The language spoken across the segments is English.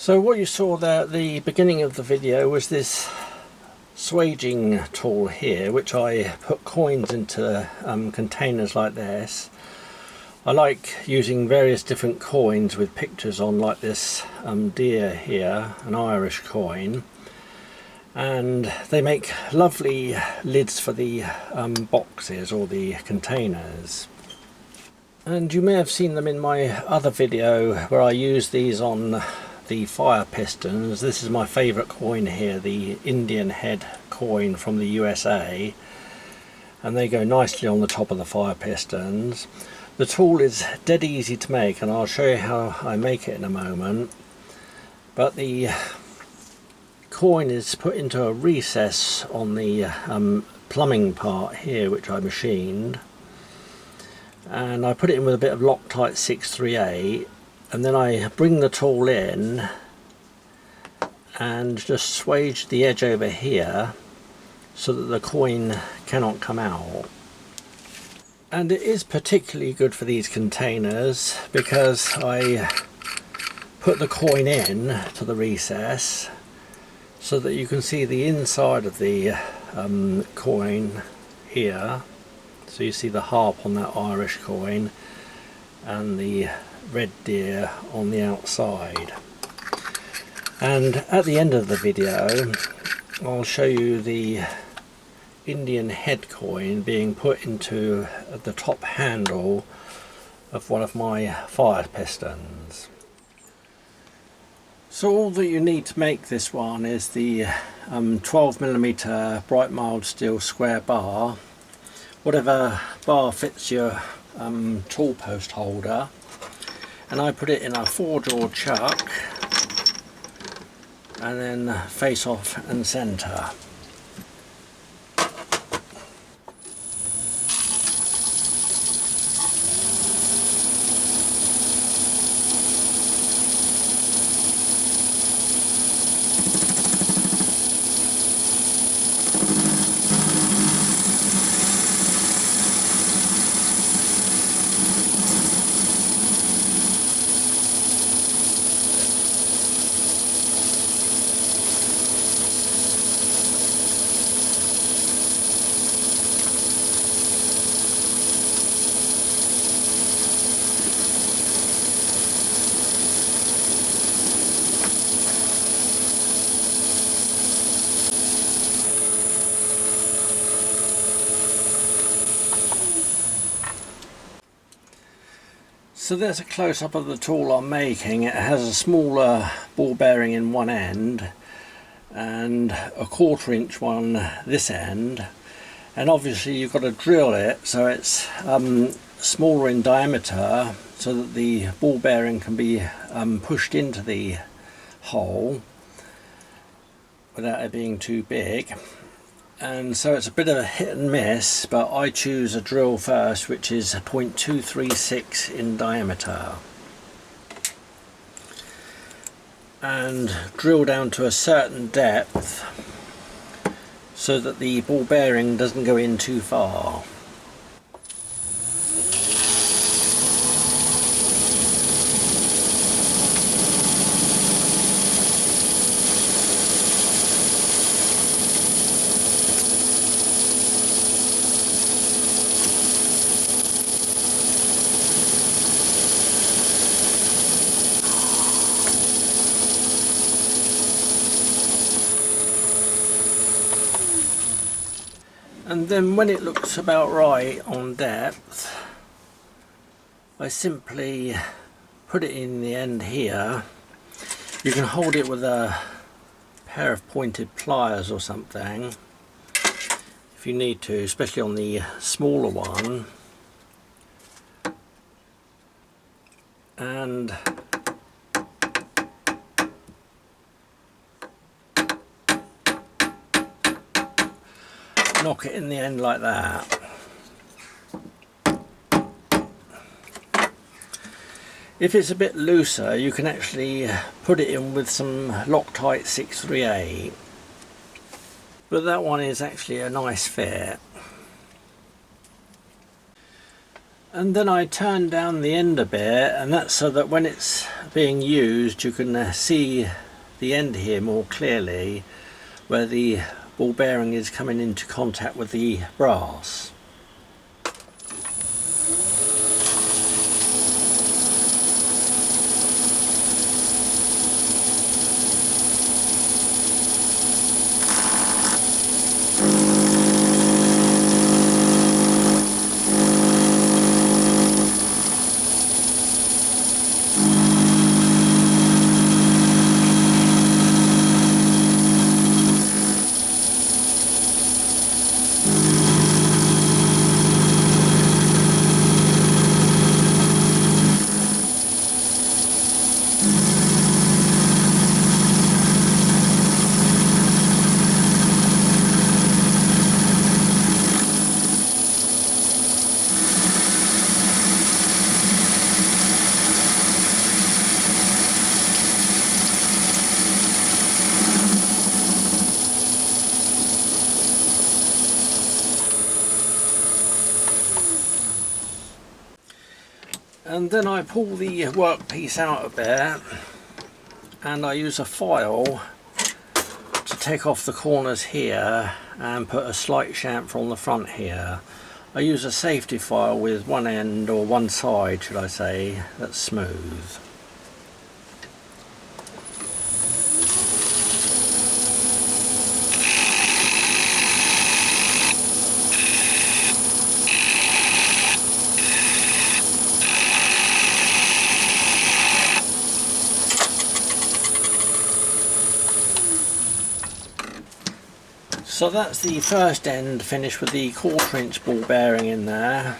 So what you saw there at the beginning of the video was this swaging tool here, which I put coins into containers like this. I like using various different coins with pictures on, like this deer here, an Irish coin, and they make lovely lids for the boxes or the containers. And you may have seen them in my other video where I use these on the fire pistons. This is my favourite coin here, the Indian head coin from the USA, and they go nicely on the top of the fire pistons. The tool is dead easy to make, and I'll show you how I make it in a moment. But the coin is put into a recess on the plumbing part here, which I machined, and I put it in with a bit of Loctite 638, and then I bring the tool in and just swage the edge over here so that the coin cannot come out. And it is particularly good for these containers because I put the coin in to the recess so that you can see the inside of the coin here. So you see the harp on that Irish coin and the red deer on the outside. And at the end of the video I'll show you the Indian head coin being put into the top handle of one of my fire pistons. So all that you need to make this one is the 12mm bright mild steel square bar, whatever bar fits your tool post holder, and I put it in a 4-jaw chuck and then face off and centre. So there's a close-up of the tool I'm making. It has a smaller ball bearing in one end and a 1/4 inch one this end, and obviously you've got to drill it so it's smaller in diameter so that the ball bearing can be pushed into the hole without it being too big. And so it's a bit of a hit and miss, but I choose a drill first which is 0.236 in diameter, and drill down to a certain depth so that the ball bearing doesn't go in too far. And then when it looks about right on depth, I simply put it in the end here. You can hold it with a pair of pointed pliers or something if you need to, especially on the smaller one. And knock it in the end like that. If it's a bit looser, you can actually put it in with some Loctite 638, but that one is actually a nice fit. And then I turn down the end a bit, and that's so that when it's being used you can see the end here more clearly, where the ball bearing is coming into contact with the brass. And then I pull the workpiece out a bit, and I use a file to take off the corners here and put a slight chamfer on the front here. I use a safety file with one end, or one side should I say, that's smooth. So that's the first end finished with the 1/4 inch ball bearing in there,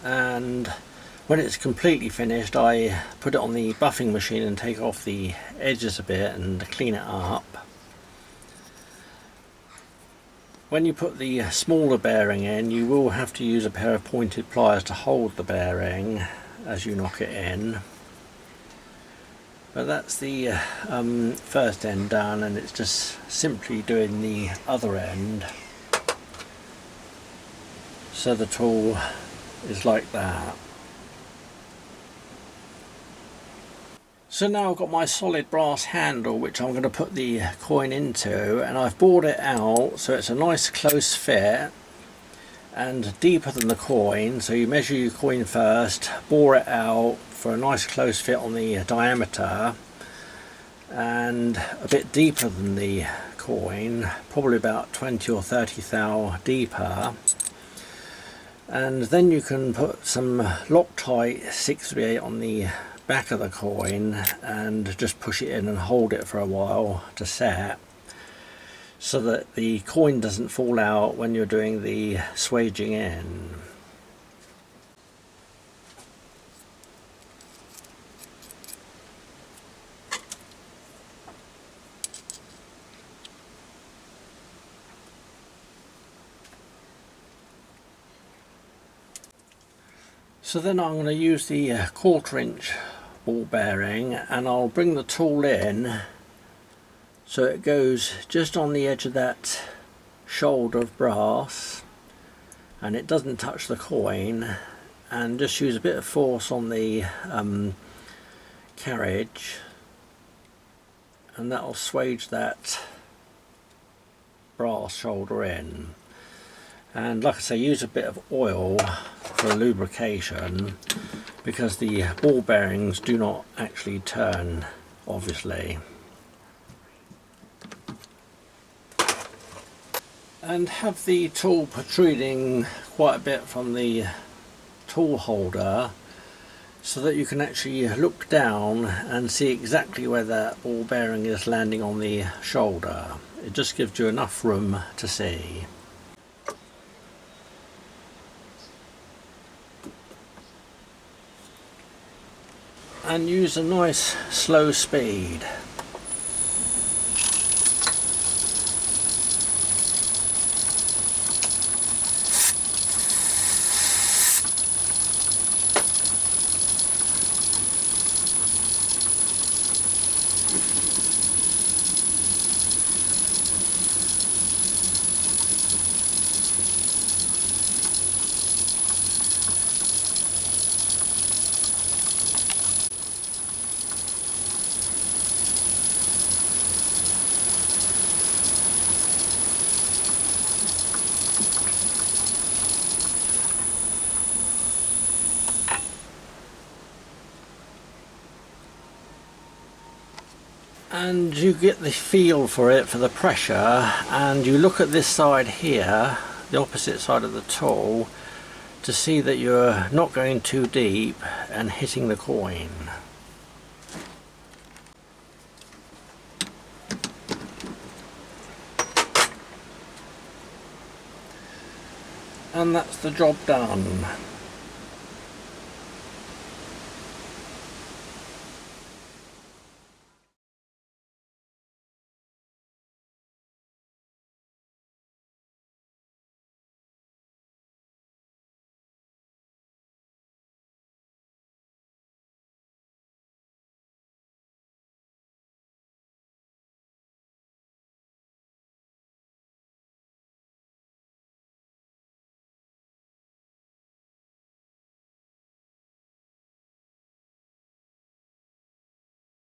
and when it's completely finished I put it on the buffing machine and take off the edges a bit and clean it up. When you put the smaller bearing in, you will have to use a pair of pointed pliers to hold the bearing as you knock it in. But that's the first end done, and it's just simply doing the other end. So the tool is like that. So now I've got my solid brass handle which I'm going to put the coin into, and I've bored it out so it's a nice close fit and deeper than the coin. So you measure your coin first, bore it out for a nice close fit on the diameter, and a bit deeper than the coin, probably about 20 or 30 thou deeper. And then you can put some Loctite 6/3/8 on the back of the coin and just push it in and hold it for a while to set, so that the coin doesn't fall out when you're doing the swaging in. So then I'm going to use the 1/4 inch ball bearing, and I'll bring the tool in so it goes just on the edge of that shoulder of brass and it doesn't touch the coin, and just use a bit of force on the carriage, and that'll swage that brass shoulder in. And like I say, use a bit of oil for lubrication, because the ball bearings do not actually turn, obviously. And have the tool protruding quite a bit from the tool holder, so that you can actually look down and see exactly where that ball bearing is landing on the shoulder. It just gives you enough room to see. And use a nice slow speed. and you get the feel for it, for the pressure, and you look at this side here, the opposite side of the tool, to see that you're not going too deep and hitting the coin. And that's the job done.